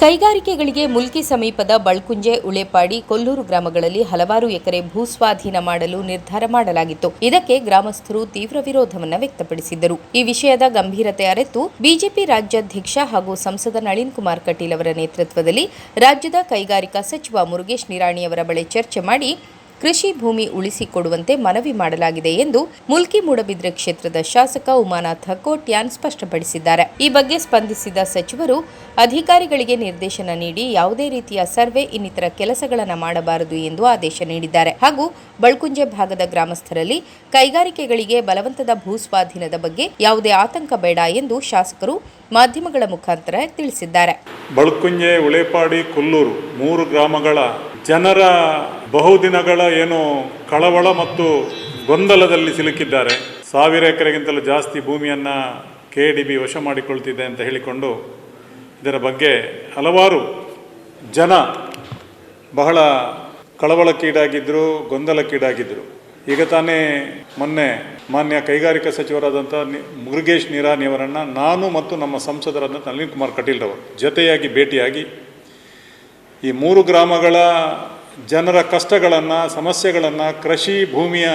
ಕೈಗಾರಿಕೆಗಳಿಗೆ ಮುಲ್ಕಿ ಸಮೀಪದ ಬಳ್ಕುಂಜೆ, ಉಳೇಪಾಡಿ, ಕೊಲ್ಲೂರು ಗ್ರಾಮಗಳಲ್ಲಿ ಹಲವಾರು ಎಕರೆ ಭೂಸ್ವಾಧೀನ ಮಾಡಲು ನಿರ್ಧಾರ ಮಾಡಲಾಗಿತ್ತು. ಇದಕ್ಕೆ ಗ್ರಾಮಸ್ಥರು ತೀವ್ರ ವಿರೋಧವನ್ನು ವ್ಯಕ್ತಪಡಿಸಿದ್ದರು. ಈ ವಿಷಯದ ಗಂಭೀರತೆ ಅರಿತು ಬಿಜೆಪಿ ರಾಜ್ಯಾಧ್ಯಕ್ಷ ಹಾಗೂ ಸಂಸದ ನಳಿನ್ ಕುಮಾರ್ ಕಟೀಲ್ ಅವರ ನೇತೃತ್ವದಲ್ಲಿ ರಾಜ್ಯದ ಕೈಗಾರಿಕಾ ಸಚಿವ ಮುರುಗೇಶ್ ನಿರಾಣಿಯವರ ಬಳಿ ಚರ್ಚೆ ಮಾಡಿ ಕೃಷಿ ಭೂಮಿ ಉಳಿಸಿಕೊಡುವಂತೆ ಮನವಿ ಮಾಡಲಾಗಿದೆ ಎಂದು ಮುಲ್ಕಿ ಮೂಡಬಿದ್ರೆ ಕ್ಷೇತ್ರದ ಶಾಸಕ ಉಮಾನಾಥ ಕೋಟ್ಯಾನ್ ಸ್ಪಷ್ಟಪಡಿಸಿದ್ದಾರೆ. ಈ ಬಗ್ಗೆ ಸ್ಪಂದಿಸಿದ ಸಚಿವರು ಅಧಿಕಾರಿಗಳಿಗೆ ನಿರ್ದೇಶನ ನೀಡಿ ಯಾವುದೇ ರೀತಿಯ ಸರ್ವೆ ಇನ್ನಿತರ ಕೆಲಸಗಳನ್ನು ಮಾಡಬಾರದು ಎಂದು ಆದೇಶ ನೀಡಿದ್ದಾರೆ. ಹಾಗೂ ಬಳ್ಕುಂಜೆ ಭಾಗದ ಗ್ರಾಮಸ್ಥರಲ್ಲಿ ಕೈಗಾರಿಕೆಗಳಿಗೆ ಬಲವಂತದ ಭೂಸ್ವಾಧೀನದ ಬಗ್ಗೆ ಯಾವುದೇ ಆತಂಕ ಬೇಡ ಎಂದು ಶಾಸಕರು ಮಾಧ್ಯಮಗಳ ಮುಖಾಂತರ ತಿಳಿಸಿದ್ದಾರೆ. ಬಳ್ಕುಂಜೆ, ಉಳೇಪಾಡಿ, ಕೊಲ್ಲೂರು 3 ಗ್ರಾಮಗಳ ಜನರ ಬಹುದಿನಗಳ ಕಳವಳ ಮತ್ತು ಗೊಂದಲದಲ್ಲಿ ಸಿಲುಕಿದ್ದಾರೆ. 1000 ಎಕರೆಗಿಂತಲೂ ಜಾಸ್ತಿ ಭೂಮಿಯನ್ನು KDB ವಶ ಮಾಡಿಕೊಳ್ತಿದೆ ಅಂತ ಹೇಳಿಕೊಂಡು ಇದರ ಬಗ್ಗೆ ಹಲವಾರು ಜನ ಬಹಳ ಕಳವಳಕ್ಕೀಡಾಗಿದ್ದರು, ಗೊಂದಲಕ್ಕೀಡಾಗಿದ್ದರು. ಈಗ ತಾನೇ ಮೊನ್ನೆ ಮಾನ್ಯ ಕೈಗಾರಿಕಾ ಸಚಿವರಾದಂಥ ಮುರುಗೇಶ್ ನಿರಾಣಿಯವರನ್ನು ನಾನು ಮತ್ತು ನಮ್ಮ ಸಂಸದರಾದಂಥ ನಳಿನ್ ಕುಮಾರ್ ಕಟೀಲ್ ಅವರು ಜೊತೆಯಾಗಿ ಭೇಟಿಯಾಗಿ ಈ 3 ಗ್ರಾಮಗಳ ಜನರ ಕಷ್ಟಗಳನ್ನು, ಸಮಸ್ಯೆಗಳನ್ನು, ಕೃಷಿ ಭೂಮಿಯ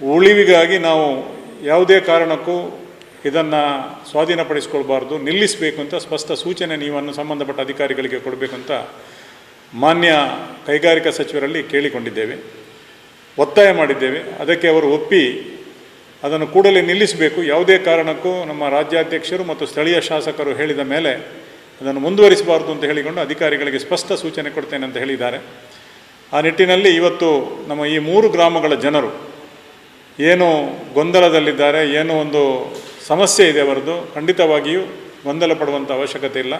ಉಳಿವಿಗಾಗಿ ನಾವು ಯಾವುದೇ ಕಾರಣಕ್ಕೂ ಇದನ್ನು ಸ್ವಾಧೀನಪಡಿಸಿಕೊಳ್ಬಾರ್ದು, ನಿಲ್ಲಿಸಬೇಕು ಅಂತ ಸ್ಪಷ್ಟ ಸೂಚನೆ ನೀವನ್ನು ಸಂಬಂಧಪಟ್ಟ ಅಧಿಕಾರಿಗಳಿಗೆ ಕೊಡಬೇಕು ಅಂತ ಮಾನ್ಯ ಕೈಗಾರಿಕಾ ಸಚಿವರಲ್ಲಿ ಕೇಳಿಕೊಂಡಿದ್ದೇವೆ, ಒತ್ತಾಯ ಮಾಡಿದ್ದೇವೆ. ಅದಕ್ಕೆ ಅವರು ಒಪ್ಪಿ ಅದನ್ನು ಕೂಡಲೇ ನಿಲ್ಲಿಸಬೇಕು, ಯಾವುದೇ ಕಾರಣಕ್ಕೂ ನಮ್ಮ ರಾಜ್ಯಾಧ್ಯಕ್ಷರು ಮತ್ತು ಸ್ಥಳೀಯ ಶಾಸಕರು ಹೇಳಿದ ಮೇಲೆ ಅದನ್ನು ಮುಂದುವರಿಸಬಾರ್ದು ಅಂತ ಹೇಳಿಕೊಂಡು ಅಧಿಕಾರಿಗಳಿಗೆ ಸ್ಪಷ್ಟ ಸೂಚನೆ ಕೊಡ್ತೇನೆ ಅಂತ ಹೇಳಿದ್ದಾರೆ. ಆ ನಿಟ್ಟಿನಲ್ಲಿ ಇವತ್ತು ನಮ್ಮ ಈ 3 ಗ್ರಾಮಗಳ ಜನರು ಏನು ಗೊಂದಲದಲ್ಲಿದ್ದಾರೆ, ಏನೋ ಒಂದು ಸಮಸ್ಯೆ ಇದೆ ಅವರದ್ದು, ಖಂಡಿತವಾಗಿಯೂ ಗೊಂದಲ ಪಡುವಂಥ ಅವಶ್ಯಕತೆ ಇಲ್ಲ.